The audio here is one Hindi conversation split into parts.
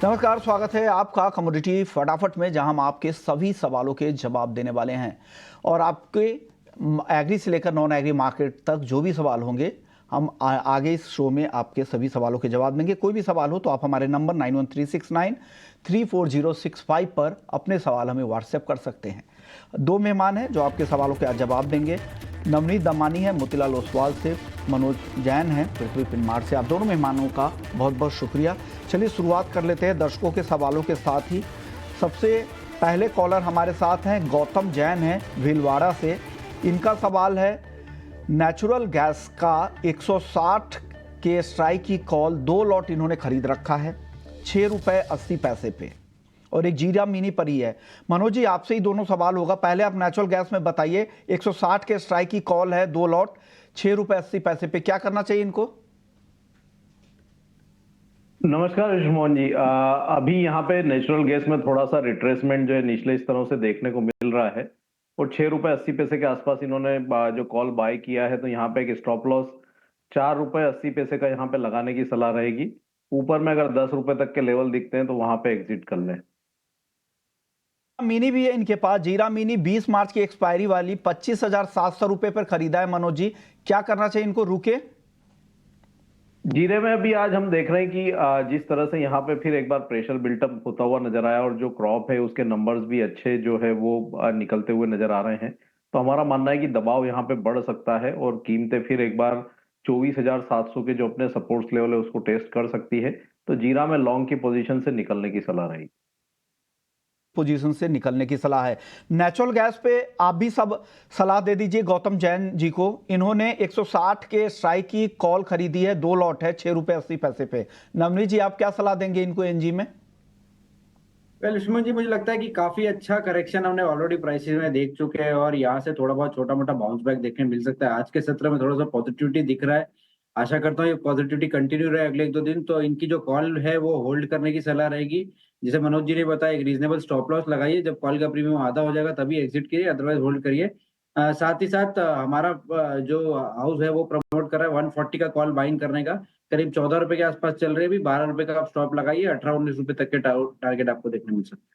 नमस्कार, स्वागत है आपका कमोडिटी फटाफट में, जहां हम आपके सभी सवालों के जवाब देने वाले हैं। और आपके एग्री से लेकर नॉन एग्री मार्केट तक जो भी सवाल होंगे, हम आगे इस शो में आपके सभी सवालों के जवाब देंगे। कोई भी सवाल हो तो आप हमारे नंबर 9136934065 पर अपने सवाल हमें व्हाट्सएप कर सकते हैं। दो मेहमान हैं जो आपके सवालों के जवाब देंगे। नवनीत दमानी है मोतीलाल ओसवाल से, मनोज जैन है पृथ्वी पिनमार से। आप दोनों मेहमानों का बहुत बहुत शुक्रिया। चलिए शुरुआत कर लेते हैं दर्शकों के सवालों के साथ ही। सबसे पहले कॉलर हमारे साथ हैं गौतम जैन हैं भीलवाड़ा से। इनका सवाल है, नेचुरल गैस का 160 के स्ट्राइक की कॉल 2 लॉट इन्होंने खरीद रखा है ₹6.80 पे, और एक जीरा मिनी पर ही है। मनोज जी, आपसे ही दोनों सवाल होगा। पहले आप नेचुरल गैस में बताइए, 160 के स्ट्राइक की कॉल है 2 लॉट ₹6.80 पे, क्या करना चाहिए इनको? नमस्कार ऋषिमोहन जी। अभी यहाँ पे नेचुरल गैस में थोड़ा सा रिट्रेसमेंट जो है निचले स्तरों से देखने को मिल रहा है, और ₹6.80 के आसपास इन्होंने जो कॉल बाय किया है, तो यहाँ पे एक स्टॉप लॉस ₹4.80 का यहाँ पे लगाने की सलाह रहेगी। ऊपर में अगर ₹10 तक के लेवल दिखते हैं तो वहां पे एग्जिट कर लें। मिनी भी है इनके पास, जीरा मिनी 20 मार्च की एक्सपायरी वाली ₹25,700 पर खरीदा है। मनोज जी, क्या करना चाहिए इनको, रुके? जीरे में अभी आज हम देख रहे हैं कि जिस तरह से यहाँ पे फिर एक बार प्रेशर बिल्टअप होता हुआ नजर आया, और जो क्रॉप है उसके नंबर्स भी अच्छे जो है वो निकलते हुए नजर आ रहे हैं, तो हमारा मानना है कि दबाव यहाँ पे बढ़ सकता है और कीमतें फिर एक बार 24,700 के जो अपने सपोर्ट्स लेवल है उसको टेस्ट कर सकती है। तो जीरा में लॉन्ग की पोजीशन से निकलने की सलाह रहेगी। पोजीशन से निकलने की सलाह है। नेचुरल गैस पे आप भी सब सलाह दे दीजिए गौतम जैन जी को। इन्होंने 160 के स्ट्राइक की कॉल खरीदी है, 2 लॉट है ₹6.80 पे। नवनीत जी, आप क्या सलाह देंगे इनको एनजी में? लक्ष्मण जी, मुझे लगता है कि काफी अच्छा करेक्शन हमने ऑलरेडी प्राइसेस में देख चुके हैं, और यहाँ से थोड़ा बहुत छोटा मोटा बाउंस बैक देखने मिल सकता है। आज के सत्र में थोड़ा सा पॉजिटिविटी दिख रहा है। आशा करता हूँ ये पॉजिटिविटी कंटिन्यू रहे अगले 1-2 दिन, तो इनकी जो कॉल है वो होल्ड करने की सलाह रहेगी। जैसे मनोज जी ने बताया, एक रीजनेबल स्टॉप लॉस लगाइए, जब कॉल का प्रीमियम आधा हो जाएगा तभी एग्जिट कीजिए, अदरवाइज होल्ड करिए। साथ ही साथ हमारा जो हाउस है वो प्रमोट कर रहा है 140 का कॉल बाइंग करने का। करीब ₹14 के आसपास चल रही है, अभी ₹12 का आप स्टॉप लगाइए, ₹18-19 तक के टारगेट आपको देखने मिल सकते हैं।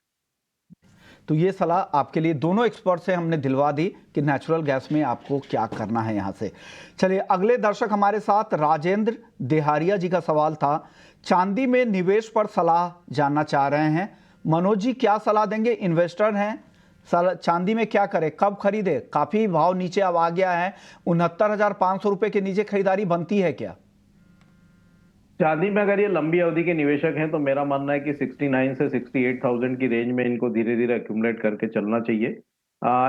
तो ये सलाह आपके लिए दोनों एक्सपर्ट से हमने दिलवा दी कि नेचुरल गैस में आपको क्या करना है यहां से। चलिए अगले दर्शक हमारे साथ राजेंद्र देहारिया जी का सवाल था, चांदी में निवेश पर सलाह जानना चाह रहे हैं। मनोज जी, क्या सलाह देंगे? इन्वेस्टर हैं, चांदी में क्या करें, कब खरीदे? काफी भाव नीचे अब आ गया है, ₹69,500 के नीचे खरीदारी बनती है क्या? चांदी में अगर ये लंबी अवधि के निवेशक हैं तो मेरा मानना है कि 69 से 68,000 की रेंज में इनको धीरे धीरे एक्यूमुलेट करके चलना चाहिए।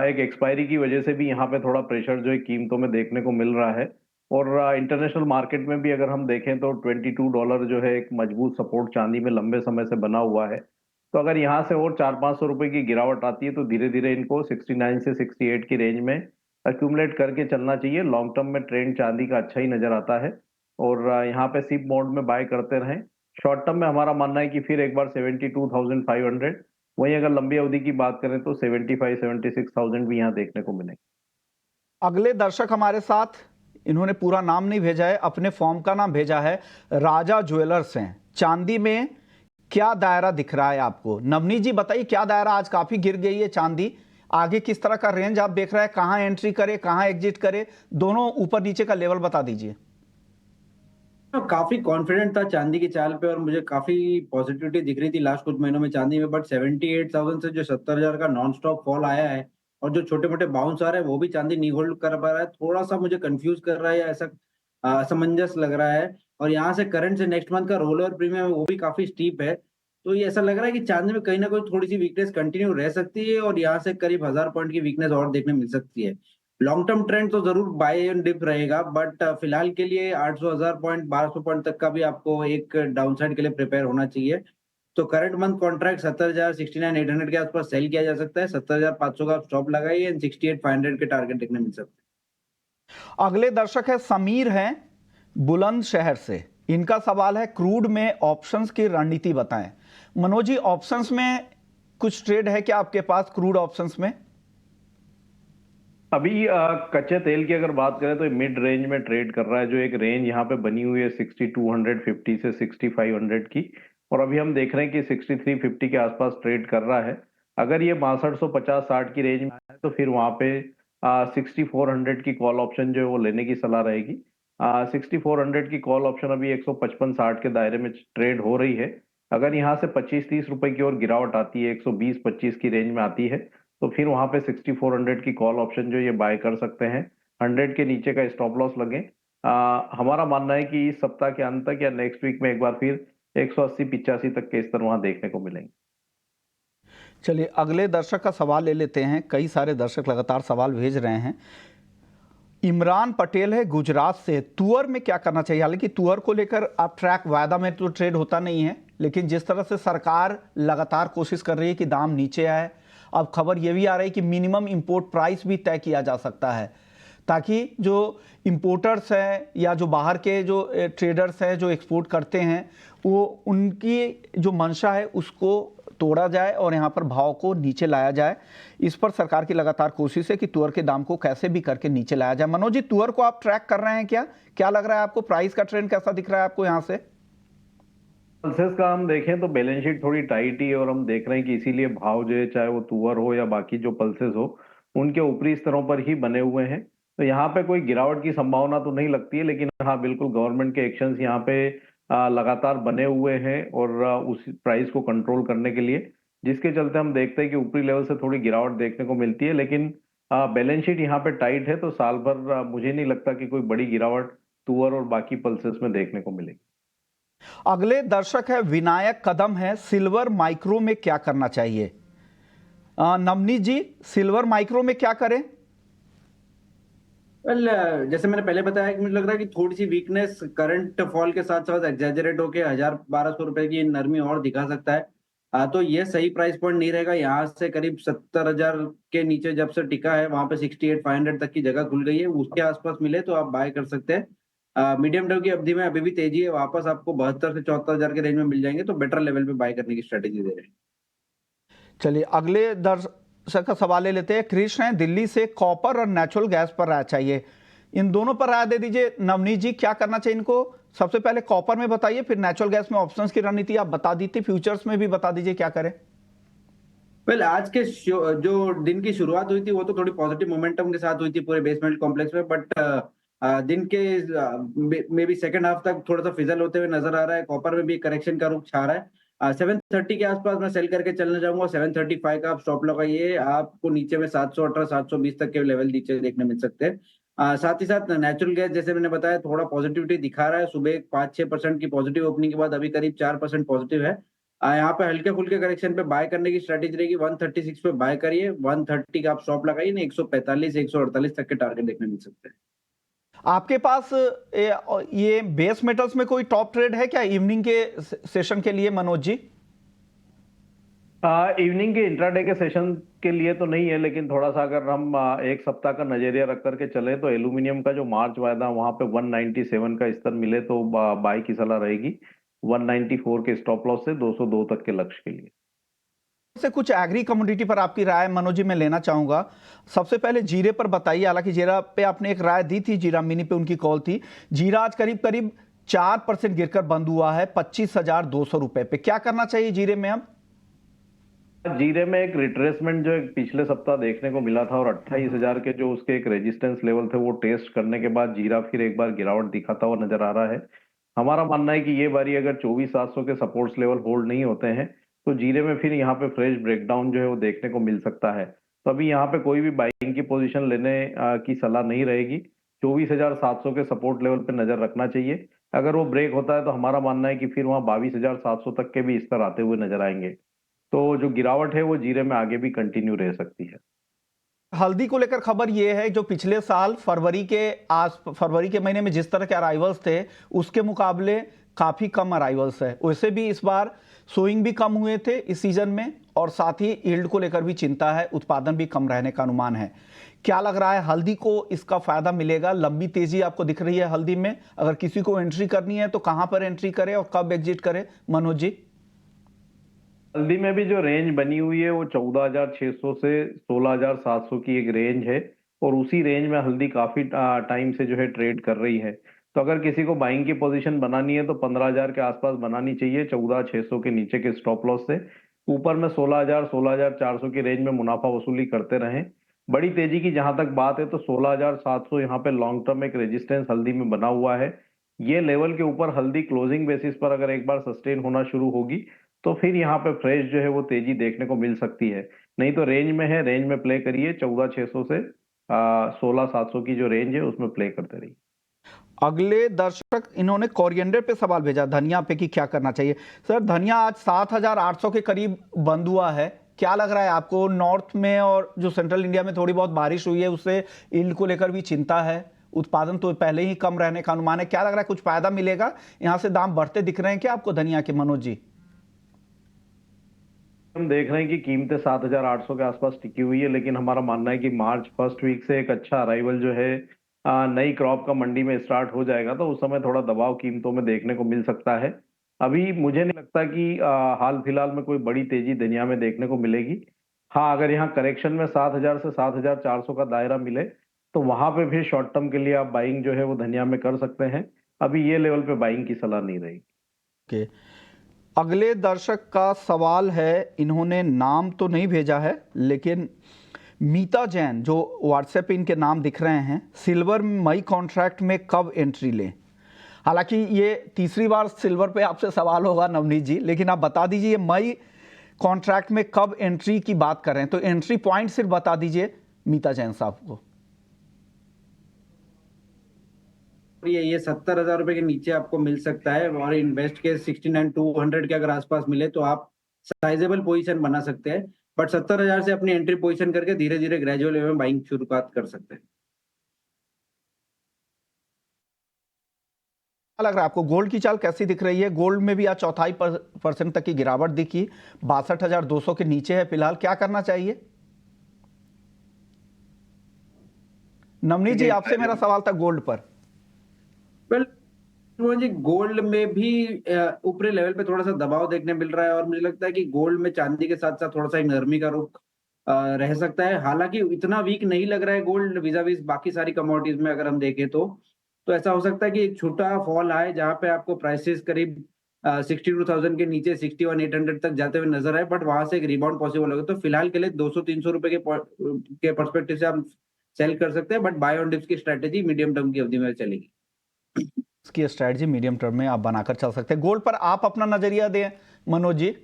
एक एक्सपायरी की वजह से भी यहाँ पे थोड़ा प्रेशर जो है कीमतों में देखने को मिल रहा है, और इंटरनेशनल मार्केट में भी अगर हम देखें तो $22 जो है एक मजबूत सपोर्ट चांदी में लंबे समय से बना हुआ है। तो अगर यहाँ से और 400-500 रुपए की गिरावट आती है तो धीरे धीरे इनको 69 से 68 की रेंज में एक्यूमुलेट करके चलना चाहिए। लॉन्ग टर्म में ट्रेंड चांदी का अच्छा ही नजर आता है, और यहाँ पे सिप मोड में बाय करते रहें। शॉर्ट टर्म में हमारा मानना है कि फिर एक बार 72,500, वहीं अगर लंबी अवधि की बात करें तो 75-76,000 भी यहाँ देखने को मिलेंगे। अगले दर्शक हमारे साथ, इन्होंने पूरा नाम नहीं भेजा है, अपने फॉर्म का नाम भेजा है, राजा ज्वेलर्स हैं। चांदी में क्या दायरा दिख रहा है आपको? नवनीत जी बताइए, क्या दायरा? आज काफी गिर गई है चांदी, आगे किस तरह का रेंज आप देख रहे हैं, कहां एंट्री करे कहां एग्जिट करे, दोनों ऊपर नीचे का लेवल बता दीजिए। तो काफी कॉन्फिडेंट था चांदी की चाल पे, और मुझे काफी पॉजिटिविटी दिख रही थी लास्ट कुछ महीनों में चांदी में, बट 78,000 से जो 70,000 का नॉन स्टॉप फॉल आया है, और जो छोटे मोटे बाउंस आ रहे हैं वो भी चांदी नहीं होल्ड कर पा रहा है। थोड़ा सा मुझे कंफ्यूज कर रहा है, या ऐसा असमंजस लग रहा है। और यहाँ से करंट से नेक्स्ट मंथ का रोल ओवर प्रीमियम है वो भी काफी स्टीप है। तो ये ऐसा लग रहा है कि चांदी में कहीं ना कोई थोड़ी सी वीकनेस कंटिन्यू रह सकती है, और यहाँ से करीब 1000 पॉइंट की वीकनेस और देखने मिल सकती है। लॉन्ग टर्म ट्रेंड तो जरूर बाय एंड डिप रहेगा, बट फिलहाल के लिए 800 1000 पॉइंट 1200 पॉइंट तक का भी आपको एक डाउनसाइड के लिए प्रिपेयर होना चाहिए। तो करंट मंथ कॉन्ट्रैक्ट 70,000 69,800 के आसपास सेल किया जा सकता है। 70,500 का स्टॉप लगाइए, एंड 68,500 के टारगेट देखने मिल सकते हैं। अगले दर्शक है समीर हैं बुलंदशहर से। इनका सवाल है, क्रूड में ऑप्शंस की रणनीति बताएं। मनोज जी, ऑप्शंस में कुछ ट्रेड है क्या आपके पास, क्रूड ऑप्शंस में? अभी कच्चे तेल की अगर बात करें तो मिड रेंज में ट्रेड कर रहा है। जो एक रेंज यहाँ पे बनी हुई है 6250 से 6500 की, और अभी हम देख रहे हैं कि 6350 के आसपास ट्रेड कर रहा है। अगर ये 6250-60 की रेंज में है तो फिर वहां पे 6400 की कॉल ऑप्शन जो है वो लेने की सलाह रहेगी। 6400 की कॉल ऑप्शन अभी 155-60 के दायरे में ट्रेड हो रही है। अगर यहाँ से 25-30 रुपए की और गिरावट आती है, 120-25 की रेंज में आती है, तो फिर वहां पे 6400 की कॉल ऑप्शन जो ये बाय कर सकते हैं। 100 के नीचे का स्टॉप लॉस लगे। हमारा मानना है कि इस सप्ताह के अंत तक या नेक्स्ट वीक में एक बार फिर 180-85 तक के स्तर वहां देखने को मिलेंगे। चलिए अगले दर्शक का सवाल ले लेते हैं। कई सारे दर्शक लगातार सवाल भेज रहे हैं। इमरान पटेल है गुजरात से, तुअर में क्या करना चाहिए? हालांकि तुअर को लेकर आप ट्रैक वायदा में तो ट्रेड होता नहीं है, लेकिन जिस तरह से सरकार लगातार कोशिश कर रही है कि दाम नीचे आए, अब खबर यह भी आ रही है कि मिनिमम इंपोर्ट प्राइस भी तय किया जा सकता है, ताकि जो इंपोर्टर्स हैं या जो बाहर के जो ट्रेडर्स हैं जो एक्सपोर्ट करते हैं, वो उनकी जो मंशा है उसको तोड़ा जाए और यहाँ पर भाव को नीचे लाया जाए। इस पर सरकार की लगातार कोशिश है कि तुअर के दाम को कैसे भी करके नीचे लाया जाए। मनोज जी, तुअर को आप ट्रैक कर रहे हैं क्या लग रहा है आपको? प्राइस का ट्रेंड कैसा दिख रहा है आपको यहाँ से? पल्सेस का हम देखें तो बैलेंस शीट थोड़ी टाइट ही है और हम देख रहे हैं कि इसीलिए भाव जो है, चाहे वो तुअर हो या बाकी जो पल्सेस हो, उनके ऊपरी स्तरों पर ही बने हुए हैं। तो यहाँ पे कोई गिरावट की संभावना तो नहीं लगती है, लेकिन हाँ बिल्कुल गवर्नमेंट के एक्शंस यहाँ पे लगातार बने हुए हैं और उस प्राइस को कंट्रोल करने के लिए, जिसके चलते हम देखते हैं कि ऊपरी लेवल से थोड़ी गिरावट देखने को मिलती है। लेकिन बैलेंस शीट यहाँ पे टाइट है, तो साल भर मुझे नहीं लगता कि कोई बड़ी गिरावट तुअर और बाकी पल्सेस में देखने को मिलेगी। अगले दर्शक है विनायक कदम है, सिल्वर माइक्रो में क्या करना चाहिए? नवनीत जी, सिल्वर माइक्रो में क्या करें? वेल जैसे मैंने पहले बताया कि मुझे लग रहा है कि थोड़ी सी वीकनेस करंट फॉल के साथ साथ एग्जैजरेट होके 1000-1200 रुपए की नरमी और दिखा सकता है। तो ये सही प्राइस पॉइंट नहीं रहेगा। यहाँ से करीब 70,000 के नीचे जब से टिका है, वहां पे 68,500 तक की जगह खुल गई है। उसके आसपास मिले तो आप बाय कर सकते हैं। मीडियम टर्म की अवधि में अभी भी तेजी है, वापस आपको 72 से 74,000 के रेंज में मिल जाएंगे, तो बेटर लेवल पे बाय करने की स्ट्रेटेजी दे रहे हैं। चलिए अगले दर्शक का सवाल ले लेते हैं। कृष्ण है दिल्ली से, कॉपर और नेचुरल गैस पर राय चाहिए। इन दोनों पर राय दे दीजिए नवनीत जी, क्या करना चाहिए इनको? सबसे पहले कॉपर में बताइए, फिर नेचुरल गैस में ऑप्शंस की रणनीति आप बता दी थी, फ्यूचर्स में भी बता दीजिए क्या करें। वेल आज के जो दिन की शुरुआत हुई थी वो तो थोड़ी पॉजिटिव मोमेंटम के साथ हुई थी पूरे बेसमेंट कॉम्प्लेक्स में, बट दिन के मे बी सेकंड हाफ तक थोड़ा सा फिजल होते हुए नजर आ रहा है। कॉपर में भी करेक्शन का रुख छा रहा है। 730 के आसपास मैं सेल करके चलना चाहूंगा। 735 का आप स्टॉप लगाइए, आपको नीचे में 718 720 तक के लेवल नीचे देखने मिल सकते हैं। साथ ही साथ नेचुरल गैस जैसे मैंने बताया थोड़ा पॉजिटिविटी दिखा रहा है। सुबह 5-6% की पॉजिटिव ओपनिंग के बाद अभी करीब 4% पॉजिटिव है। यहाँ पे हल्के फुल्के करेक्शन पे बाय करने की स्ट्रेटेजी रहेगी। 136 पे बाय करिए, 130 का आप स्टॉप लगाइए, नहीं 145 148 तक के टारगेट देखने मिल सकते हैं। आपके पास ये बेस मेटल्स में कोई टॉप ट्रेड है क्या इवनिंग के सेशन के लिए मनोज जी? इवनिंग के इंट्राडे के सेशन के लिए तो नहीं है, लेकिन थोड़ा सा अगर हम एक सप्ताह का नजरिया रख करके चले तो एल्यूमिनियम का जो मार्च वायदा वहां पे 197 का स्तर मिले तो बाय की सलाह रहेगी। 194 के स्टॉप लॉस से 202 तक के लक्ष्य के लिए। से कुछ एग्री कमोडिटी पर आपकी राय मनोज जी मैं लेना चाहूंगा। सबसे पहले जीरे पर बताइए। हालांकि जीरा पे आपने एक राय दी थी, जीरा मिनी पे उनकी कॉल थी। जीरा आज करीब करीब 4% गिरकर बंद हुआ है 25,200 रुपए पे। क्या करना चाहिए जीरे में अब? जीरे में एक रिट्रेसमेंट जो एक पिछले सप्ताह देखने को मिला था और 28,000 के जो उसके एक रेजिस्टेंस लेवल थे वो टेस्ट करने के बाद जीरा फिर एक बार गिरावट दिखाता हुआ नजर आ रहा है। हमारा मानना है कि ये बारी अगर 24,700 के सपोर्ट्स लेवल होल्ड नहीं होते हैं तो जीरे में फिर यहाँ पे फ्रेश ब्रेकडाउन जो है वो देखने को मिल सकता है। तो अभी यहाँ पे कोई भी बाइंग की पोजीशन लेने की सलाह नहीं रहेगी। 24,700 के सपोर्ट लेवल पे नजर रखना चाहिए। अगर वो ब्रेक होता है तो हमारा मानना है कि फिर वहाँ 22,700 तक के भी स्तर आते हुए नजर आएंगे। तो जो गिरावट है वो जीरे में आगे भी कंटिन्यू रह सकती है। हल्दी को लेकर खबर यह है जो पिछले साल फरवरी के महीने में जिस तरह के अराइवल्स थे उसके मुकाबले काफी कम अराइवल्स है। वैसे भी इस बार सोइंग भी कम हुए थे इस सीजन में, और साथ ही यील्ड को लेकर भी चिंता है, उत्पादन भी कम रहने का अनुमान है। क्या लग रहा है हल्दी को इसका फायदा मिलेगा? लंबी तेजी आपको दिख रही है हल्दी में। अगर किसी को एंट्री करनी है तो कहां पर एंट्री करे और कब एग्जिट करे मनोज जी? हल्दी में भी जो रेंज बनी हुई है वो 14,600 से 16,700 की एक रेंज है और उसी रेंज में हल्दी काफी टाइम से जो है ट्रेड कर रही है। तो अगर किसी को बाइंग की पोजीशन बनानी है तो 15,000 के आसपास बनानी चाहिए, 14,600 के नीचे के स्टॉप लॉस से। ऊपर में 16,000 16,400 की रेंज में मुनाफा वसूली करते रहें। बड़ी तेजी की जहां तक बात है तो 16,700 यहाँ पे लॉन्ग टर्म एक रेजिस्टेंस हल्दी में बना हुआ है। ये लेवल के ऊपर हल्दी क्लोजिंग बेसिस पर अगर एक बार सस्टेन होना शुरू होगी तो फिर यहाँ पे फ्रेश जो है वो तेजी देखने को मिल सकती है। नहीं तो रेंज में है, रेंज में प्ले करिए, 14,600 से 16,700 की जो रेंज है उसमें प्ले करते रहिए। अगले दर्शक इन्होंने कोरिएंडर पे सवाल भेजा, धनिया पे कि क्या करना चाहिए। सर, धनिया आज 7,800 के करीब बंद हुआ है, क्या लग रहा है आपको? नॉर्थ में और जो सेंट्रल इंडिया में थोड़ी बहुत बारिश हुई है उससे यील्ड को लेकर भी चिंता है, उत्पादन तो पहले ही कम रहने का अनुमान है, क्या लग रहा है कुछ फायदा मिलेगा? यहाँ से दाम बढ़ते दिख रहे हैं क्या आपको धनिया के, मनोज जी? हम देख रहे हैं कि कीमतें 7,800 के आसपास टिकी हुई है, लेकिन हमारा मानना है कि मार्च फर्स्ट वीक से एक अच्छा अराइवल जो है नई क्रॉप का मंडी में स्टार्ट हो जाएगा, तो उस समय थोड़ा दबाव कीमतों में देखने को मिल सकता है। अभी मुझे नहीं लगता कि हाल फिलहाल में कोई बड़ी तेजी दुनिया में देखने को मिलेगी। हाँ, अगर यहाँ करेक्शन में 7,000 से 7,400 का दायरा मिले तो वहां पे भी शॉर्ट टर्म के लिए आप बाइंग जो है वो धनिया में कर सकते हैं। अभी ये लेवल पे बाइंग की सलाह नहीं रहेगी। ओके, अगले दर्शक का सवाल है, इन्होंने नाम तो नहीं भेजा है लेकिन मीता जैन, जो व्हाट्सएप पे इनके नाम दिख रहे हैं, सिल्वर मई कॉन्ट्रैक्ट में कब एंट्री लें? हालांकि ये तीसरी बार सिल्वर पे आपसे सवाल होगा नवनीत जी, लेकिन आप बता दीजिए मई कॉन्ट्रैक्ट में कब एंट्री की बात कर रहे हैं, तो एंट्री पॉइंट सिर्फ बता दीजिए मीता जैन साहब को। ये 70,000 रुपए के नीचे आपको मिल सकता है और इन्वेस्ट के 69,200 के अगर आसपास मिले तो आप साइजेबल पोजीशन बना सकते हैं। बट 70,000 से अपनी एंट्री पोजीशन करके धीरे धीरे ग्रेजुअल वे में बाइंग शुरुआत कर सकते हैं। क्या लग रहा है आपको, गोल्ड की चाल कैसी दिख रही है? गोल्ड में भी आज 0.25% तक की गिरावट दिखी, 62,200 के नीचे है फिलहाल, क्या करना चाहिए? नवनीत जी, आपसे मेरा सवाल था गोल्ड पर। वेल, मुझे गोल्ड में भी ऊपरी लेवल पे थोड़ा सा दबाव देखने मिल रहा है और मुझे लगता है कि गोल्ड में चांदी के साथ साथ थोड़ा सा एक नरमी का रुख रह सकता है। हालांकि इतना वीक नहीं लग रहा है गोल्ड विज़ाविज़ बाकी सारी कमोडिटीज में अगर हम देखें तो ऐसा हो सकता है कि एक छोटा फॉल आए जहां पे आपको प्राइसेस करीब 62,000 के नीचे 61,800 तक जाते हुए नजर आए, बट वहां से एक रिबाउंड पॉसिबल होगा। तो फिलहाल के लिए 200-300 रुपए के पर्सपेक्टिव से हम सेल कर सकते हैं, बट बाय ऑन डिप्स की स्ट्रेटेजी मीडियम टर्म की अवधि में चलेगी। इसकी स्ट्रैटेजी मीडियम टर्म में आप बनाकर चल सकते हैं। गोल्ड पर आप अपना नजरिया दें मनोज जी।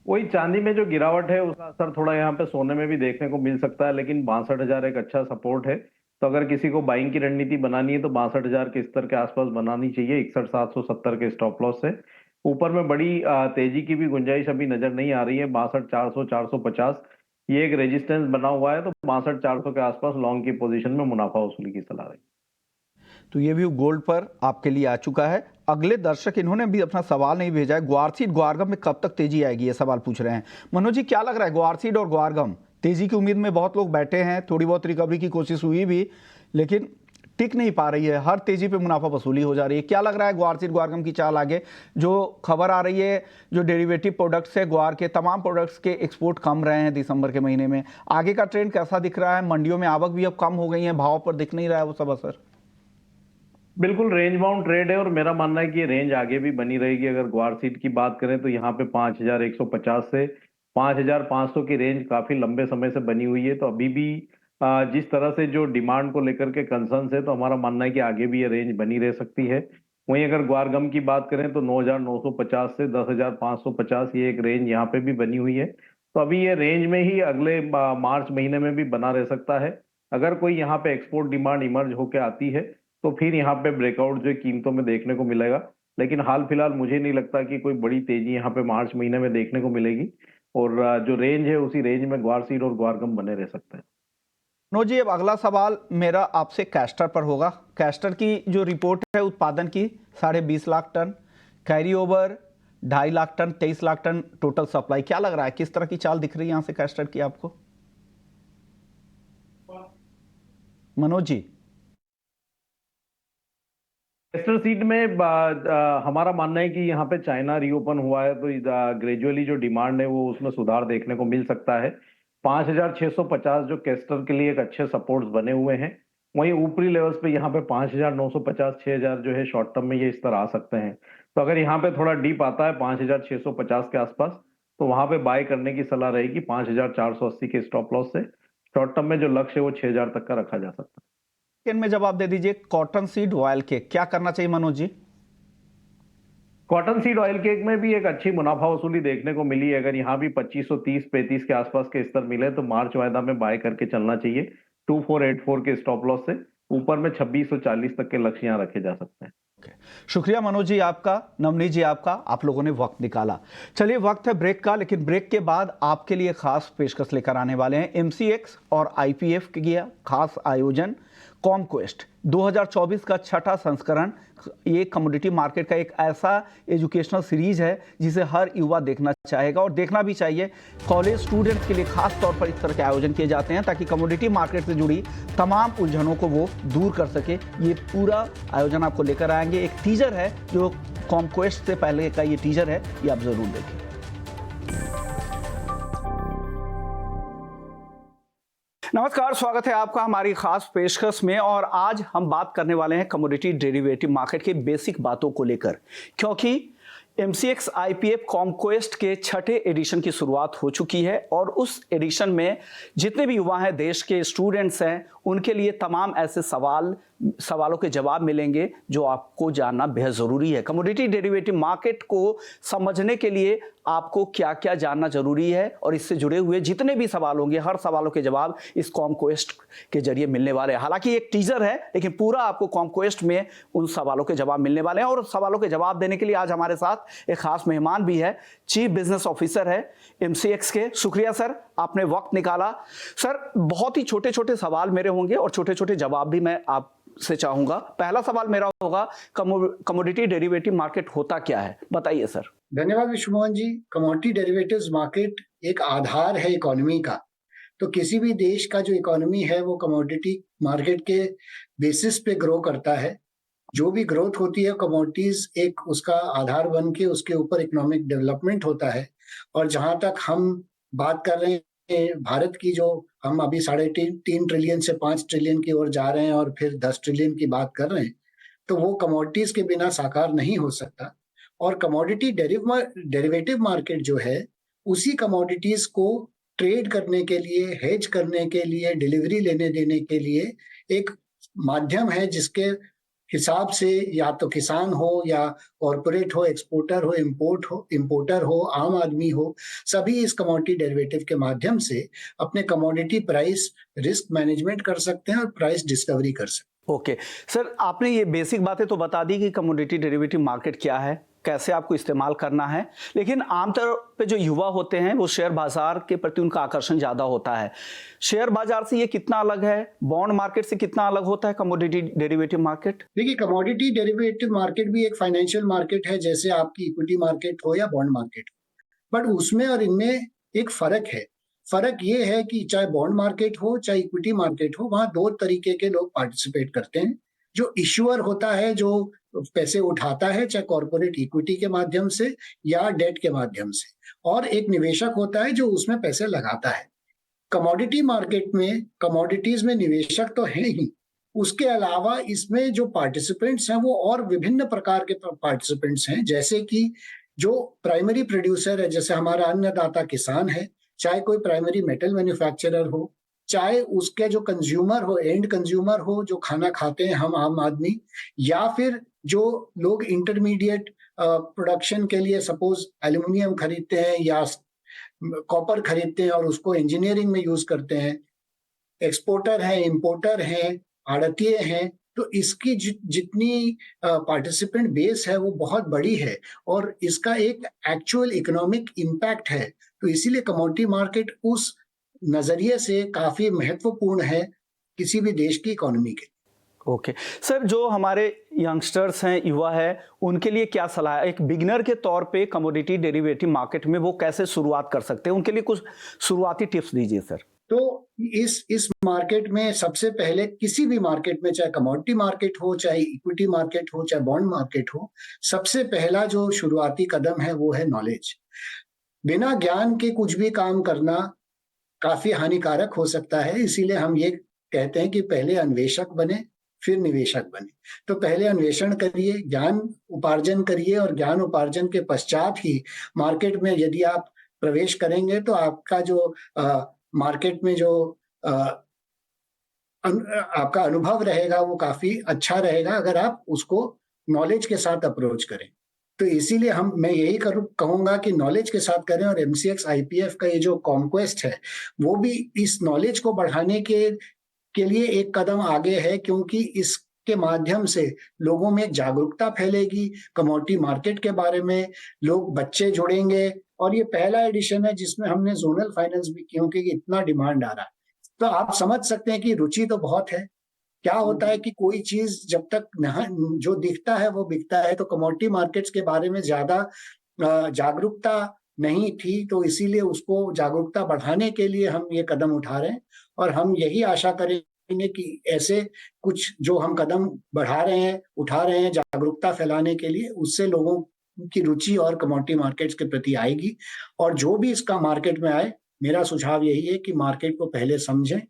वही चांदी में जो गिरावट है उसका असर थोड़ा यहाँ पे सोने में भी देखने को मिल सकता है, लेकिन 62,000 एक अच्छा सपोर्ट है। तो अगर किसी को बाइंग की रणनीति बनानी है तो 62,000 के स्तर के आसपास बनानी चाहिए, 61,770 के स्टॉप लॉस से। ऊपर में बड़ी तेजी की भी गुंजाइश अभी नजर नहीं आ रही है। 62,400 450 ये एक रेजिस्टेंस बना हुआ है, तो 62,400 के आसपास लॉन्ग की पोजीशन में मुनाफा वसूली की सलाह है। तो ये भी गोल्ड पर आपके लिए आ चुका है। अगले दर्शक इन्होंने भी अपना सवाल नहीं भेजा है, ग्वारसीड ग्वारगम में कब तक तेजी आएगी, ये सवाल पूछ रहे हैं। मनोज जी, क्या लग रहा है ग्वारसीड और ग्वारगम तेजी की उम्मीद में बहुत लोग बैठे हैं, थोड़ी बहुत रिकवरी की कोशिश हुई भी लेकिन टिक नहीं पा रही है, हर तेजी पे मुनाफा वसूली हो जा रही है। क्या लग रहा है ग्वारसीड ग्वारगम की चाल आगे? जो खबर आ रही है, जो डेरिवेटिव प्रोडक्ट्स है ग्वार के, तमाम प्रोडक्ट्स के एक्सपोर्ट कम रहे हैं दिसंबर के महीने में, आगे का ट्रेंड कैसा दिख रहा है? मंडियों में आवक भी अब कम हो गई है, भाव पर दिख नहीं रहा है वो सब असर। बिल्कुल रेंज बाउंड ट्रेड है और मेरा मानना है कि ये रेंज आगे भी बनी रहेगी। अगर ग्वार सीड की बात करें तो यहाँ पे 5,150 से 5,500 की रेंज काफी लंबे समय से बनी हुई है। तो अभी भी जिस तरह से जो डिमांड को लेकर के कंसर्न्स है, तो हमारा मानना है कि आगे भी ये रेंज बनी रह सकती है। वहीं अगर ग्वारगम की बात करें तो 9,950 से 10,550 ये एक रेंज यहाँ पे भी बनी हुई है। तो अभी ये रेंज में ही अगले मार्च महीने में भी बना रह सकता है। अगर कोई यहाँ पे एक्सपोर्ट डिमांड इमर्ज होकर आती है तो फिर यहाँ पे ब्रेकआउट जो कीमतों में देखने को मिलेगा। लेकिन हाल फिलहाल मुझे नहीं लगता कि कोई बड़ी तेजी यहाँ पे मार्च महीने में देखने को मिलेगी और जो रेंज है उसी रेंज में ग्वार सीड और ग्वारगम बने रह सकते हैं। मनोज जी, अब अगला सवाल मेरा आपसे कैस्टर पर होगा। कैस्टर की जो रिपोर्ट है उत्पादन की 20.5 lakh ton, carry over 2.5 lakh ton, 23 lakh ton total supply, क्या लग रहा है किस तरह की चाल दिख रही है यहाँ से कैस्टर की आपको? मनोज जी। कैस्टर सीड में हमारा मानना है कि यहाँ पे चाइना रीओपन हुआ है तो ग्रेजुअली जो डिमांड है वो उसमें सुधार देखने को मिल सकता है। 5,650 जो कैस्टर के लिए एक अच्छे सपोर्ट्स बने हुए हैं। वहीं ऊपरी लेवल्स पे यहाँ पे 5,950 6,000 जो है शॉर्ट टर्म में ये स्तर आ सकते हैं। तो अगर यहाँ पे थोड़ा डीप आता है 5,650 के आसपास, तो वहां पे बाय करने की सलाह रहेगी 5,480 के स्टॉप लॉस से। शॉर्ट टर्म में जो लक्ष्य है वो 6,000 तक का रखा जा सकता है। सेकंड में जवाब दे दीजिए, कॉटन सीड ऑयल केक क्या करना चाहिए Manoj ji? Cotton seed oil cake में भी एक अच्छी मुनाफा वसूली देखने को मिली है। अगर यहाँ भी 2530-35 के आसपास के स्तर मिले तो मार्च वायदा में बाय करके चलना चाहिए। 2484 के स्टॉप लॉस से ऊपर में 2640 तक के लक्ष्य यहाँ रखे जा सकते हैं। शुक्रिया मनोज जी आपका, नवनीत जी आपका, आप लोगों ने वक्त निकाला। चलिए वक्त है ब्रेक का, लेकिन ब्रेक के बाद आपके लिए खास पेशकश लेकर आने वाले हैं एमसीएक्स और आईपीएफ के खास आयोजन कॉमक्वेस्ट 2024 का छठा संस्करण। ये कमोडिटी मार्केट का एक ऐसा एजुकेशनल सीरीज है जिसे हर युवा देखना चाहेगा और देखना भी चाहिए। कॉलेज स्टूडेंट्स के लिए खास तौर पर इस तरह के आयोजन किए जाते हैं ताकि कमोडिटी मार्केट से जुड़ी तमाम उलझनों को वो दूर कर सके। ये पूरा आयोजन आपको लेकर आएंगे। एक टीजर है जो कॉमक्वेस्ट से पहले का ये टीजर है, ये आप जरूर देखें। नमस्कार, स्वागत है आपका हमारी खास पेशकश में। और आज हम बात करने वाले हैं कमोडिटी डेरिवेटिव मार्केट के बेसिक बातों को लेकर, क्योंकि एमसीएक्स आईपीएफ कॉमक्वेस्ट के छठे एडिशन की शुरुआत हो चुकी है और उस एडिशन में जितने भी युवा हैं, देश के स्टूडेंट्स हैं, उनके लिए तमाम ऐसे सवालों के जवाब मिलेंगे जो आपको जानना बेहद ज़रूरी है। कमोडिटी डेरिवेटिव मार्केट को समझने के लिए आपको क्या क्या जानना जरूरी है और इससे जुड़े हुए जितने भी सवाल होंगे, हर सवालों के जवाब इस कॉमक्वेस्ट के जरिए मिलने वाले हैं। हालांकि एक टीजर है, लेकिन पूरा आपको कॉमक्वेस्ट में उन सवालों के जवाब मिलने वाले हैं। और सवालों के जवाब देने के लिए आज हमारे साथ एक खास मेहमान भी है, चीफ बिजनेस ऑफिसर है एमसीएक्स के। शुक्रिया सर, आपने वक्त निकाला। सर, बहुत ही छोटे छोटे सवाल मेरे होंगे और छोटे छोटे जवाब भी मैं आपसे चाहूंगा। पहला सवाल मेरा होगा, कमोडिटी डेरिवेटिव मार्केट होता क्या है, बताइए सर। धन्यवाद विश्वमोहन जी। कमोडिटी डेरिवेटिव्स मार्केट एक आधार है इकोनॉमी का। तो किसी भी देश का जो इकोनॉमी है वो कमोडिटी मार्केट के बेसिस पे ग्रो करता है। जो भी ग्रोथ होती है कमोडिटीज एक उसका आधार बन के उसके ऊपर इकोनॉमिक डेवलपमेंट होता है। और जहां तक हम बात कर रहे हैं भारत की, जो हम अभी 3.5 ट्रिलियन से 5 ट्रिलियन की ओर जा रहे हैं और फिर 10 ट्रिलियन की बात कर रहे हैं, तो वो कमोडिटीज के बिना साकार नहीं हो सकता। और कमोडिटी डेरिवेटिव मार्केट जो है उसी कमोडिटीज को ट्रेड करने के लिए, हेज करने के लिए, डिलीवरी लेने देने के लिए एक माध्यम है जिसके हिसाब से या तो किसान हो या कॉरपोरेट हो, एक्सपोर्टर हो, इंपोर्टर हो, आम आदमी हो, सभी इस कमोडिटी डेरिवेटिव के माध्यम से अपने कमोडिटी प्राइस रिस्क मैनेजमेंट कर सकते हैं और प्राइस डिस्कवरी कर सकते हैं। ओके सर, आपने ये बेसिक बातें तो बता दी कि कमोडिटी डेरिवेटिव मार्केट क्या है, कैसे आपको इस्तेमाल करना है, लेकिन आमतौर पे जो युवा होते हैं वो शेयर बाजार के प्रति उनका आकर्षण ज़्यादा होता है। शेयर बाजार से ये कितना अलग है, बॉन्ड मार्केट से कितना अलग होता है कमोडिटी डेरिवेटिव मार्केट? देखिए, कमोडिटी डेरिवेटिव मार्केट भी एक फाइनेंशियल मार्केट है जैसे आपकी इक्विटी मार्केट हो या बॉन्ड मार्केट हो, बट उसमें और इनमें एक फर्क है। फर्क ये है कि चाहे बॉन्ड मार्केट हो चाहे इक्विटी मार्केट हो, वहां दो तरीके के लोग पार्टिसिपेट करते हैं। जो इश्यूअर होता है, जो पैसे उठाता है, चाहे कॉर्पोरेट इक्विटी के माध्यम से या डेट के माध्यम से, और एक निवेशक होता है जो उसमें पैसे लगाता है। कमोडिटी मार्केट में, कमोडिटीज में निवेशक तो है ही, उसके अलावा इसमें जो पार्टिसिपेंट्स हैं वो और विभिन्न प्रकार के पार्टिसिपेंट्स हैं। जैसे कि जो प्राइमरी प्रोड्यूसर है, जैसे हमारा अन्नदाता किसान है, चाहे कोई प्राइमरी मेटल मैन्युफैक्चरर हो, चाहे उसके जो कंज्यूमर हो, एंड कंज्यूमर हो, जो खाना खाते हैं हम आम आदमी, या फिर जो लोग इंटरमीडिएट प्रोडक्शन के लिए सपोज एल्युमिनियम खरीदते हैं या कॉपर खरीदते हैं और उसको इंजीनियरिंग में यूज करते हैं, एक्सपोर्टर हैं, इंपोर्टर हैं, आड़तिये हैं। तो इसकी जितनी पार्टिसिपेंट बेस है वो बहुत बड़ी है और इसका एक एक्चुअल इकोनॉमिक इम्पैक्ट है। तो इसीलिए कमोडिटी मार्केट उस नजरिए से काफी महत्वपूर्ण है किसी भी देश की इकोनॉमी के। ओके सर, जो हमारे यंगस्टर्स हैं, युवा है, उनके लिए क्या सलाह है? एक बिगिनर के तौर पे कमोडिटी डेरिवेटिव मार्केट में वो कैसे शुरुआत कर सकते हैं, उनके लिए कुछ शुरुआती टिप्स दीजिए सर। तो इस मार्केट में सबसे पहले, किसी भी मार्केट में, चाहे कमोडिटी मार्केट हो, चाहे इक्विटी मार्केट हो, चाहे बॉन्ड मार्केट हो, सबसे पहला जो शुरुआती कदम है वो है नॉलेज। बिना ज्ञान के कुछ भी काम करना काफी हानिकारक हो सकता है। इसीलिए हम ये कहते हैं कि पहले अन्वेषक बने फिर निवेशक बने। तो पहले अन्वेषण करिए, ज्ञान उपार्जन करिए और ज्ञान उपार्जन के पश्चात ही मार्केट में यदि आप प्रवेश करेंगे तो आपका जो मार्केट में जो आपका अनुभव रहेगा वो काफ़ी अच्छा रहेगा अगर आप उसको नॉलेज के साथ अप्रोच करें। तो इसीलिए मैं यही कहूँगा कि नॉलेज के साथ करें और एमसीएक्स आईपीएफ का ये जो कॉन्क्वेस्ट है, वो भी इस नॉलेज को बढ़ाने के लिए एक कदम आगे है, क्योंकि इसके माध्यम से लोगों में जागरूकता फैलेगी, कमोडिटी मार्केट के बारे में लोग बच्चे जुड़ेंगे और ये पहला एडिशन है जिसमें हमने जोनल फाइनेंस भी क्योंकि इतना डिमांड आ रहा है। तो आप समझ सकते हैं कि रुचि तो बहुत है। क्या होता है कि कोई चीज जब तक जो दिखता है वो बिकता है, तो कमोडिटी मार्केट्स के बारे में ज्यादा जागरूकता नहीं थी, तो इसीलिए उसको जागरूकता बढ़ाने के लिए हम ये कदम उठा रहे हैं और हम यही आशा करेंगे कि ऐसे कुछ जो हम कदम बढ़ा रहे हैं, उठा रहे हैं जागरूकता फैलाने के लिए, उससे लोगों की रुचि और कमोडिटी मार्केट्स के प्रति आएगी। और जो भी इसका मार्केट में आए, मेरा सुझाव यही है कि मार्केट को पहले समझें,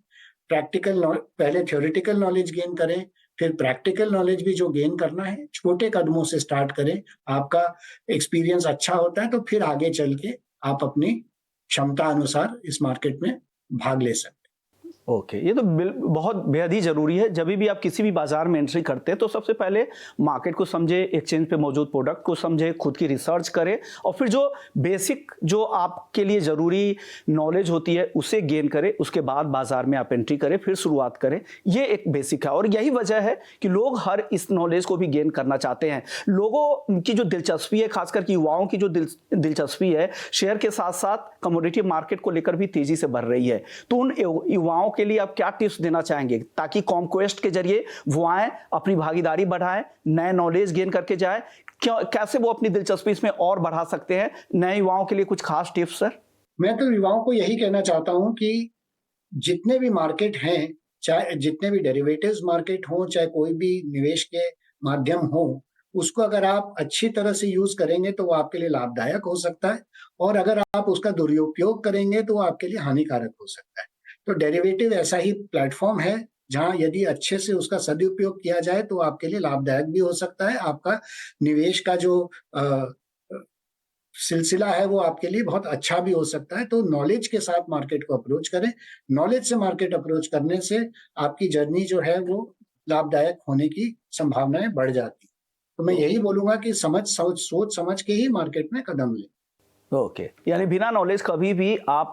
पहले थ्योरेटिकल नॉलेज गेन करें, फिर प्रैक्टिकल नॉलेज भी जो गेन करना है छोटे कदमों से स्टार्ट करें। आपका एक्सपीरियंस अच्छा होता है तो फिर आगे चल के आप अपनी क्षमता अनुसार इस मार्केट में भाग ले सकते हैं। ओके, ये तो बहुत बेहद ही जरूरी है। जब भी आप किसी भी बाजार में एंट्री करते हैं तो सबसे पहले मार्केट को समझे, एक्सचेंज पे मौजूद प्रोडक्ट को समझे, खुद की रिसर्च करें और फिर जो बेसिक जो आपके लिए ज़रूरी नॉलेज होती है उसे गेन करें। उसके बाद बाजार में आप एंट्री करें, फिर शुरुआत करें। ये एक बेसिक है और यही वजह है कि लोग हर इस नॉलेज को भी गेन करना चाहते हैं। लोगों की जो दिलचस्पी है, खासकर युवाओं की जो दिलचस्पी है, शेयर के साथ साथ कमोडिटी मार्केट को लेकर भी तेजी से बढ़ रही है। तो उन युवाओं के लिए आप क्या टिप्स देना चाहेंगे ताकि कॉन्क्वेस्ट के जरिए वो आए, अपनी भागीदारी बढ़ाएं, नए नॉलेज गेन करके जाएं? कैसे वो अपनी दिलचस्पी इसमें और बढ़ा सकते हैं? नए युवाओं के लिए कुछ खास टिप्स सर? मैं तो युवाओं को यही कहना चाहता हूं कि जितने भी मार्केट हैं, चाहे जितने भी डेरिवेटिव्स मार्केट हो, चाहे कोई भी निवेश के माध्यम हो, उसको अगर आप अच्छी तरह से यूज करेंगे तो वो आपके लिए लाभदायक हो सकता है और अगर आप उसका दुरुपयोग करेंगे तो वो आपके लिए हानिकारक हो सकता है। तो डेरिवेटिव ऐसा ही प्लेटफॉर्म है जहां यदि अच्छे से उसका सदुपयोग किया जाए तो आपके लिए लाभदायक भी हो सकता है। आपका निवेश का जो सिलसिला है वो आपके लिए बहुत अच्छा भी हो सकता है। तो नॉलेज के साथ मार्केट को अप्रोच करें। नॉलेज से मार्केट अप्रोच करने से आपकी जर्नी जो है वो लाभदायक होने की संभावनाएं बढ़ जाती। तो मैं यही बोलूंगा कि सोच समझ के ही मार्केट में कदम लें। ओके, यानी बिना नॉलेज कभी भी आप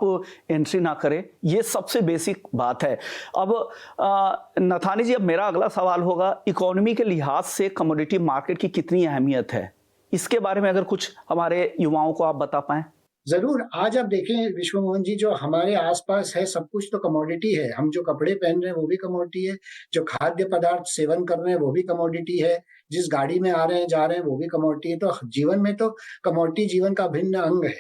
एंट्री ना करें, ये सबसे बेसिक बात है। अब नथानी जी, अब मेरा अगला सवाल होगा, इकोनॉमी के लिहाज से कमोडिटी मार्केट की कितनी अहमियत है? इसके बारे में अगर कुछ हमारे युवाओं को आप बता पाएं। जरूर। आज आप देखें विश्व मोहन जी, जो हमारे आसपास है सब कुछ तो कमोडिटी है। हम जो कपड़े पहन रहे हैं वो भी कमोडिटी है, जो खाद्य पदार्थ सेवन कर रहे हैं वो भी कमोडिटी है, जिस गाड़ी में आ रहे हैं जा रहे हैं वो भी कमोडिटी है। तो जीवन में तो कमोडिटी जीवन का अभिन्न अंग है।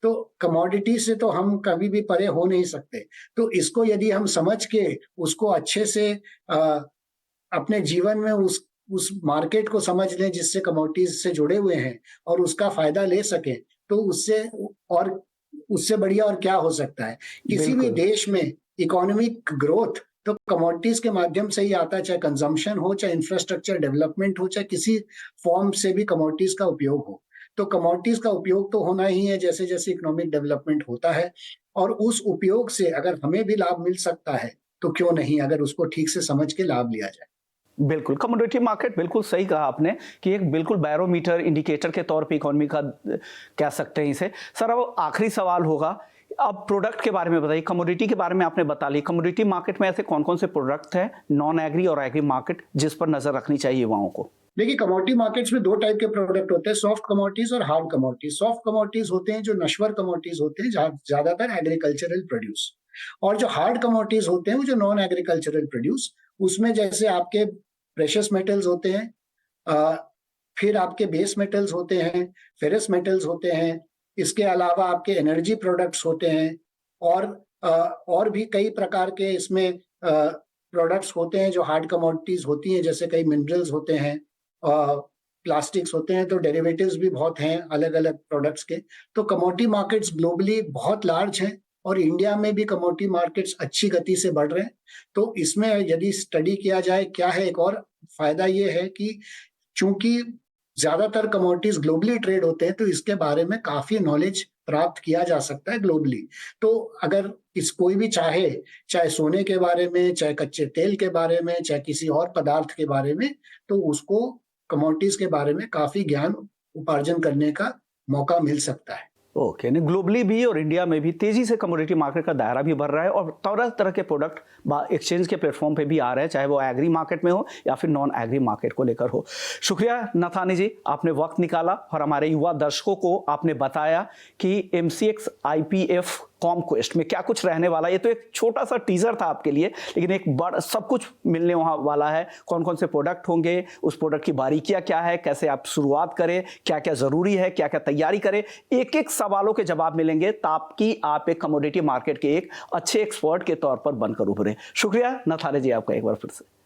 तो कमोडिटी से तो हम कभी भी परे हो नहीं सकते। तो इसको यदि हम समझ के उसको अच्छे से अपने जीवन में उस मार्केट को समझ लें जिससे कमोडिटीज से जुड़े हुए हैं और उसका फायदा ले सकें, तो उससे बढ़िया और क्या हो सकता है। किसी भी देश में इकोनॉमिक ग्रोथ तो कमोडिटीज के माध्यम से ही आता है, चाहे कंजम्पशन हो, चाहे इंफ्रास्ट्रक्चर डेवलपमेंट हो, चाहे किसी फॉर्म से भी कमोडिटीज का उपयोग हो। तो कमोडिटीज का उपयोग तो होना ही है जैसे जैसे इकोनॉमिक डेवलपमेंट होता है, और उस उपयोग से अगर हमें भी लाभ मिल सकता है तो क्यों नहीं, अगर उसको ठीक से समझ के लाभ लिया जाए। बिल्कुल, कमोडिटी मार्केट बिल्कुल सही कहा आपने कि एक बिल्कुल बैरोमीटर, इंडिकेटर के तौर पे इकोनॉमी का कह सकते हैं इसे। सर, अब आखिरी सवाल होगा, अब प्रोडक्ट के बारे में बताइए। कमोडिटी के बारे में आपने बता ली, कमोडिटी मार्केट में ऐसे कौन कौन से प्रोडक्ट हैं, नॉन एग्री और एग्री मार्केट, जिस पर नजर रखनी चाहिए युवाओं को? देखिए, कमोडिटी मार्केट्स में दो टाइप के प्रोडक्ट होते हैं, सॉफ्ट कमोडिटीज और हार्ड कमोडिटीज। सॉफ्ट कमोडिटीज होते हैं जो नश्वर कमोडिटीज होते हैं, ज्यादातर एग्रीकल्चरल प्रोड्यूस, और जो हार्ड कमोडिटीज होते हैं वो जो नॉन एग्रीकल्चरल प्रोड्यूस, उसमें जैसे आपके प्रेशियस मेटल्स होते हैं, फिर आपके बेस मेटल्स होते हैं, फेरस मेटल्स होते हैं, इसके अलावा आपके एनर्जी प्रोडक्ट्स होते हैं, और भी कई प्रकार के इसमें प्रोडक्ट्स होते हैं जो हार्ड कमोडिटीज होती हैं, जैसे कई मिनरल्स होते हैं, प्लास्टिक्स होते हैं। तो डेरिवेटिव्स भी बहुत हैं अलग अलग प्रोडक्ट्स के। तो कमोडिटी मार्केट्स ग्लोबली बहुत लार्ज हैं और इंडिया में भी कमोडिटी मार्केट्स अच्छी गति से बढ़ रहे हैं। तो इसमें यदि स्टडी किया जाए क्या है, एक और फायदा ये है कि चूंकि ज्यादातर कमोडिटीज ग्लोबली ट्रेड होते हैं, तो इसके बारे में काफी नॉलेज प्राप्त किया जा सकता है ग्लोबली। तो अगर कोई भी चाहे सोने के बारे में, चाहे कच्चे तेल के बारे में, चाहे किसी और पदार्थ के बारे में, तो उसको कमोडिटीज के बारे में काफी ज्ञान उपार्जन करने का मौका मिल सकता है। ओके, नहीं ग्लोबली भी और इंडिया में भी तेजी से कमोडिटी मार्केट का दायरा भी बढ़ रहा है और तरह तरह के प्रोडक्ट एक्सचेंज के प्लेटफॉर्म पे भी आ रहे हैं, चाहे वो एग्री मार्केट में हो या फिर नॉन एग्री मार्केट को लेकर हो। शुक्रिया नथानी जी, आपने वक्त निकाला और हमारे युवा दर्शकों को आपने बताया कि MCX IPF कॉमक्वेस्ट में क्या कुछ रहने वाला है। ये तो एक छोटा सा टीजर था आपके लिए, लेकिन एक बड़ा सब कुछ मिलने वहाँ वाला है। कौन कौन से प्रोडक्ट होंगे, उस प्रोडक्ट की बारीकियाँ क्या है, कैसे आप शुरुआत करें, क्या क्या ज़रूरी है, क्या क्या तैयारी करें, एक एक सवालों के जवाब मिलेंगे ताकि आप एक कमोडिटी मार्केट के एक अच्छे एक्सपर्ट के तौर पर बनकर उभरें। शुक्रिया नथानी जी आपका एक बार फिर से।